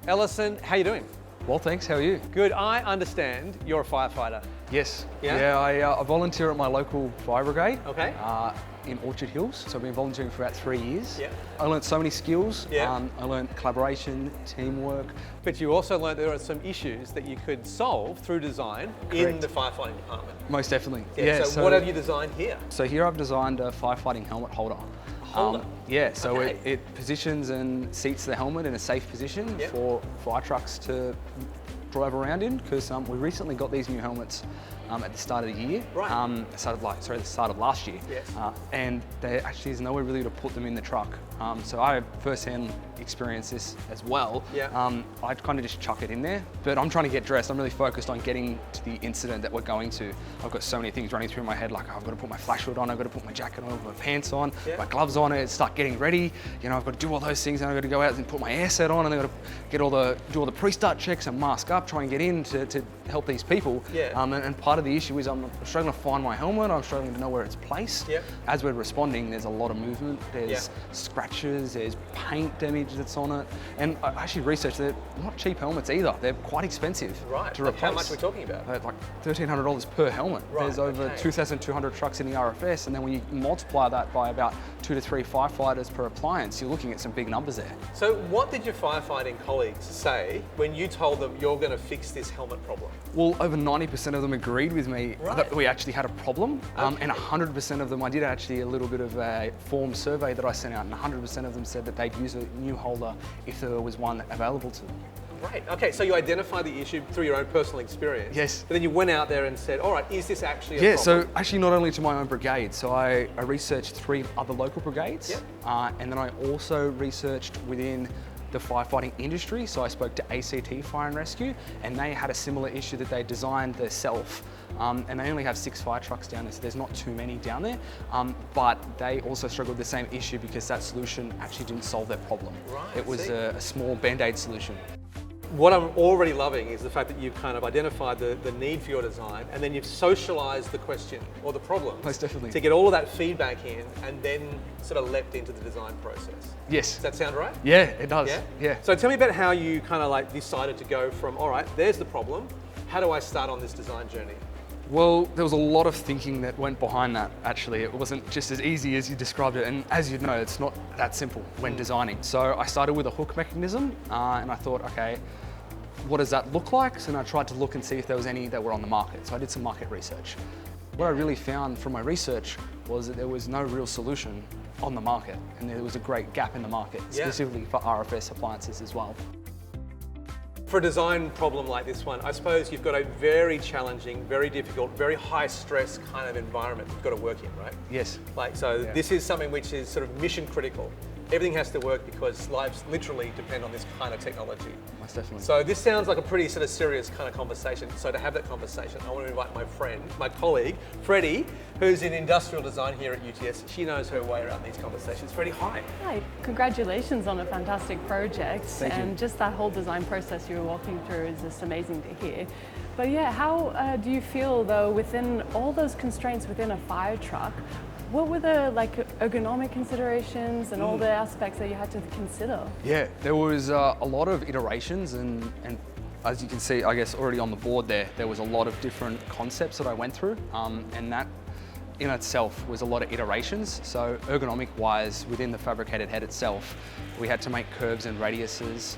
Ellison, how you doing? Well, thanks. How are you? Good. I understand you're a firefighter. Yes. Yeah? I volunteer at my local fire brigade. Okay. In Orchard Hills. So I've been volunteering for about 3 years. Yeah. I learned so many skills. Yeah. I learned collaboration, teamwork. But you also learned there are some issues that you could solve through design in the firefighting department. Most definitely. Yeah, so what have you designed here? So here I've designed a firefighting helmet holder. Holder? So Okay. it positions and seats the helmet in a safe position for fire trucks to drive around in, because we recently got these new helmets at the start of the year. Right. The start of last year. Yes. And there actually is nowhere really to put them in the truck. So I have first-hand experienced this as well. Yeah. I'd kind of just chuck it in there, but I'm trying to get dressed. I'm really focused on getting to the incident that we're going to. I've got so many things running through my head, like I've got to put my flash hood on, I've got to put my jacket on, my pants on, my gloves on, and start getting ready. You know, I've got to do all those things, and I've got to go out and put my air set on, and I've got to do all the pre-start checks and mask up, try and get in to help these people. Yeah. And part of the issue is I'm struggling to find my helmet, I'm struggling to know where it's placed. Yep. As we're responding, there's a lot of movement, there's scratches, there's paint damage that's on it. And I actually researched they're not cheap helmets either. They're quite expensive to replace. How much are we talking about? Like $1,300 per helmet. Right, There's over 2,200 trucks in the RFS, and then when you multiply that by about 2 to 3 firefighters per appliance, you're looking at some big numbers there. So what did your firefighting colleagues say when you told them you're going to fix this helmet problem? Well, over 90% of them agreed with me that we actually had a problem, and 100% of them, I did actually a little bit of a form survey that I sent out, and 100% of them said that they'd use a new holder if there was one available to them. Right, okay, so you identified the issue through your own personal experience. Yes. But then you went out there and said, all right, is this actually a problem? So actually not only to my own brigade, so I researched 3 other local brigades, and then I also researched within the firefighting industry. So I spoke to ACT Fire and Rescue, and they had a similar issue that they designed themselves. And they only have 6 fire trucks down there, so there's not too many down there. But they also struggled with the same issue because that solution actually didn't solve their problem. Right, it was a small Band-Aid solution. What I'm already loving is the fact that you've kind of identified the need for your design, and then you've socialized the question or the problem. Most definitely. To get all of that feedback in, and then sort of leapt into the design process. Yes. Does that sound right? Yeah, it does. Yeah. So tell me about how you kind of like decided to go from, all right, there's the problem, how do I start on this design journey? Well, there was a lot of thinking that went behind that, actually. It wasn't just as easy as you described it, and as you know, it's not that simple when designing. So I started with a hook mechanism, and I thought, okay, what does that look like? So then I tried to look and see if there was any that were on the market. So I did some market research. What I really found from my research was that there was no real solution on the market, and there was a great gap in the market, specifically for RFS appliances as well. For a design problem like this one, I suppose you've got a very challenging, very difficult, very high stress kind of environment you've got to work in, right? Yes. This is something which is sort of mission critical. Everything has to work because lives literally depend on this kind of technology. Most definitely. So this sounds like a pretty sort of serious kind of conversation. So to have that conversation, I want to invite my colleague, Freddie, who's in industrial design here at UTS. She knows her way around these conversations. Freddie, hi. Hi, congratulations on a fantastic project. Thank you. And just that whole design process you were walking through is just amazing to hear. But yeah, how do you feel though within all those constraints within a fire truck? What were the ergonomic considerations and all the aspects that you had to consider? Yeah, there was a lot of iterations, and as you can see, I guess already on the board there was a lot of different concepts that I went through, and that in itself was a lot of iterations. So ergonomic wise, within the fabricated head itself, we had to make curves and radiuses.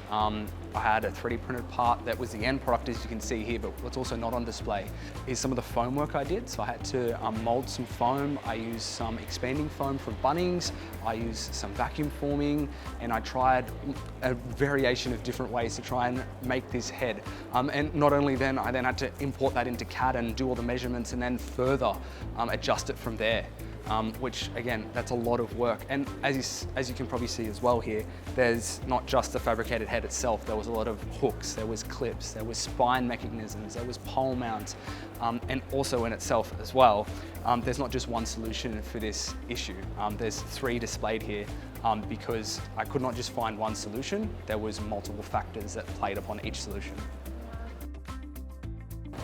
I had a 3D printed part that was the end product, as you can see here, but what's also not on display is some of the foam work I did. So I had to mold some foam. I used some expanding foam from Bunnings. I used some vacuum forming, and I tried a variation of different ways to try and make this head. And not only then, I then had to import that into CAD and do all the measurements and then further adjust it from there. Which again, that's a lot of work. And as you can probably see as well here, there's not just the fabricated head itself, there was a lot of hooks, there was clips, there was spine mechanisms, there was pole mounts, and also in itself as well, there's not just one solution for this issue. There's 3 displayed here because I could not just find one solution, there was multiple factors that played upon each solution.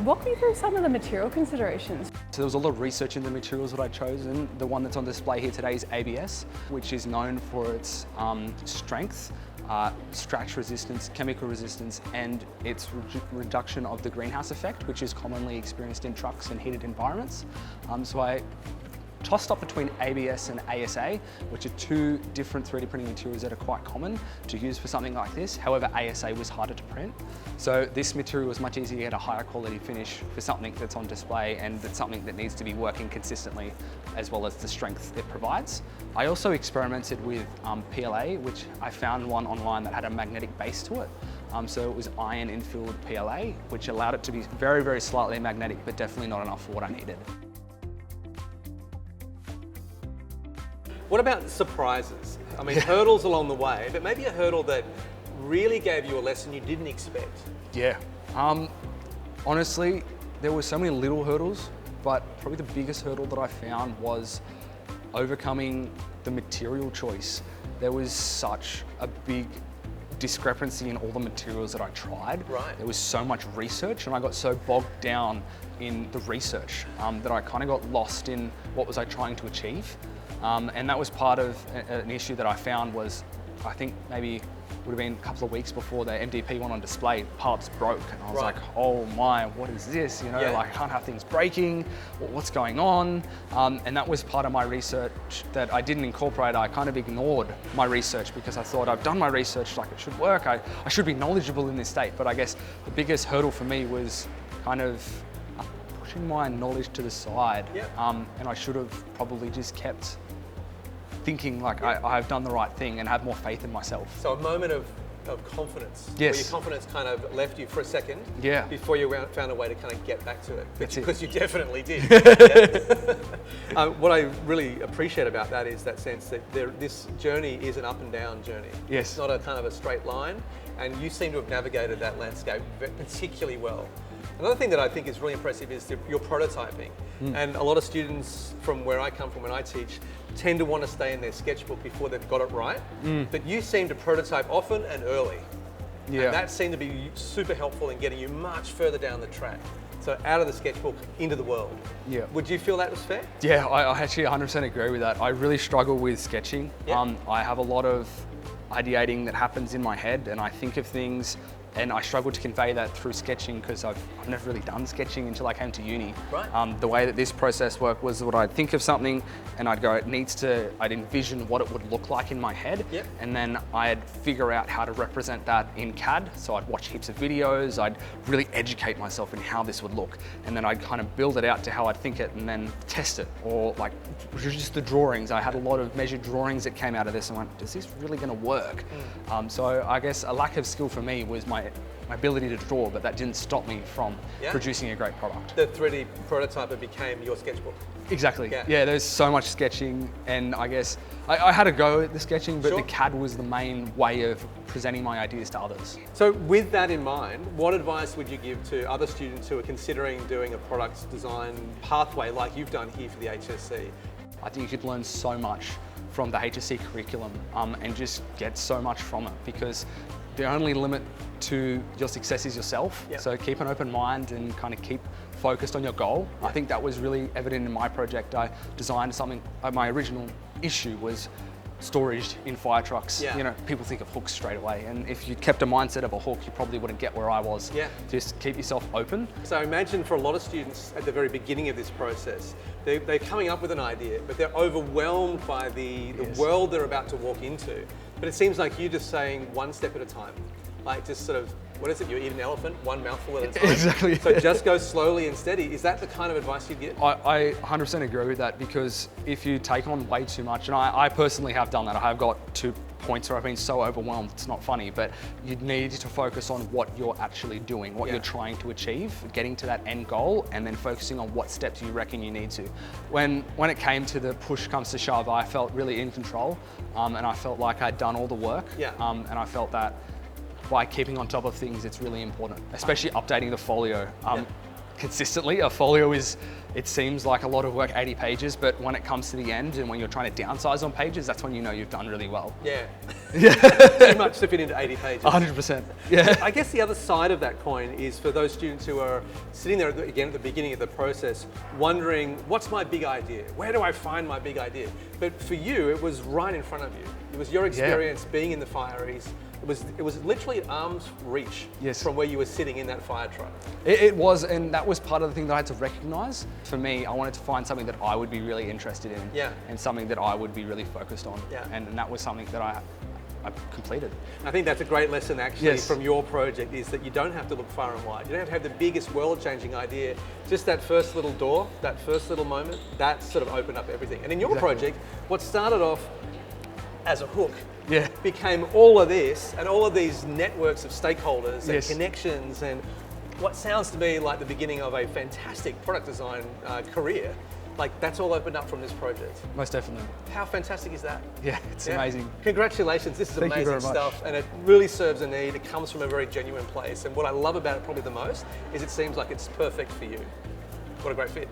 Walk me through some of the material considerations. So there was a lot of research in the materials that I'd chosen. The one that's on display here today is ABS, which is known for its strength, scratch resistance, chemical resistance, and its reduction of the greenhouse effect, which is commonly experienced in trucks and heated environments. So I tossed up between ABS and ASA, which are two different 3D printing materials that are quite common to use for something like this. However, ASA was harder to print. So this material was much easier to get a higher quality finish for something that's on display and that's something that needs to be working consistently, as well as the strength it provides. I also experimented with PLA, which I found one online that had a magnetic base to it. So it was iron infilled PLA, which allowed it to be very, very slightly magnetic, but definitely not enough for what I needed. What about surprises? I mean, hurdles along the way, but maybe a hurdle that really gave you a lesson you didn't expect. Yeah. Honestly, there were so many little hurdles, but probably the biggest hurdle that I found was overcoming the material choice. There was such a big discrepancy in all the materials that I tried. Right. There was so much research, and I got so bogged down in the research that I kind of got lost in what was I trying to achieve. And that was part of an issue that I found was, I think maybe would have been a couple of weeks before the MDP went on display, parts broke. And I was like, oh my, what is this? You know, like I can't have things breaking, what's going on? And that was part of my research that I didn't incorporate. I kind of ignored my research because I thought I've done my research, like it should work. I should be knowledgeable in this state. But I guess the biggest hurdle for me was kind of pushing my knowledge to the side. And I should have probably just kept thinking like I've done the right thing and have more faith in myself. So a moment of confidence. Yes. Where your confidence kind of left you for a second. Yeah. Before you found a way to kind of get back to it. Because you definitely did. What I really appreciate about that is that sense that this journey is an up and down journey. Yes. It's not a kind of a straight line, and you seem to have navigated that landscape particularly well. Another thing that I think is really impressive is your prototyping. And a lot of students from where I come from when I teach tend to want to stay in their sketchbook before they've got it right. But you seem to prototype often and early. Yeah. And that seemed to be super helpful in getting you much further down the track. So out of the sketchbook into the world. Yeah. Would you feel that was fair? Yeah, I actually 100% agree with that. I really struggle with sketching. I have a lot of ideating that happens in my head, and I think of things, and I struggle to convey that through sketching because I've never really done sketching until I came to uni. Right. The way that this process worked was that I'd think of something and I'd go, I'd envision what it would look like in my head. And then I'd figure out how to represent that in CAD. So I'd watch heaps of videos, I'd really educate myself in how this would look. And then I'd kind of build it out to how I'd think it and then test it. Or like just the drawings. I had a lot of measured drawings that came out of this and went, is this really gonna work? So I guess a lack of skill for me was my ability to draw, but that didn't stop me from producing a great product. The 3D prototyper became your sketchbook. Exactly. Yeah, there's so much sketching, and I guess I had a go at the sketching, but the CAD was the main way of presenting my ideas to others. So with that in mind, what advice would you give to other students who are considering doing a product design pathway like you've done here for the HSC? I think you could learn so much from the HSC curriculum and just get so much from it, because the only limit to your success is yourself. So keep an open mind and kind of keep focused on your goal. I think that was really evident in my project. I designed something, my original issue was storage in fire trucks. You know, people think of hooks straight away, and if you kept a mindset of a hook, you probably wouldn't get where I was. Just keep yourself open. So imagine for a lot of students at the very beginning of this process, they're coming up with an idea, but they're overwhelmed by the world they're about to walk into. But it seems like you're just saying one step at a time. Like just sort of, what is it, you eat an elephant, one mouthful at a time? Exactly. So just go slowly and steady. Is that the kind of advice you'd give? I 100% agree with that, because if you take on way too much, and I personally have done that, I have got to points where I've been so overwhelmed, it's not funny, but you need to focus on what you're actually doing, what you're trying to achieve, getting to that end goal, and then focusing on what steps you reckon you need to. When it came to the push comes to shove, I felt really in control, and I felt like I'd done all the work, and I felt that by keeping on top of things, it's really important, especially updating the folio. Consistently, a folio it seems like a lot of work, 80 pages, but when it comes to the end and when you're trying to downsize on pages, that's when you know you've done really well. Too much to fit into 80 pages. 100%. I guess the other side of that coin is for those students who are sitting there again at the beginning of the process, wondering, what's my big idea? Where do I find my big idea? But for you, it was right in front of you. It was your experience being in the fireys, it was literally at arm's reach Yes. from where you were sitting in that fire truck. It was, and that was part of the thing that I had to recognize. For me, I wanted to find something that I would be really interested in, Yeah. and something that I would be really focused on. Yeah. And that was something that I completed. I think that's a great lesson actually Yes. from your project, is that you don't have to look far and wide. You don't have to have the biggest world-changing idea. Just that first little door, that first little moment, that sort of opened up everything. And in your Exactly. project, what started off as a hook Yeah. became all of this and all of these networks of stakeholders and Yes. connections, and what sounds to me like the beginning of a fantastic product design career. Like, that's all opened up from this project. Most definitely. How fantastic is that? Yeah, it's Yeah. amazing. Congratulations, this is Thank you amazing very much. stuff, and it really serves a need. It comes from a very genuine place, and what I love about it probably the most is it seems like it's perfect for you. What a great fit.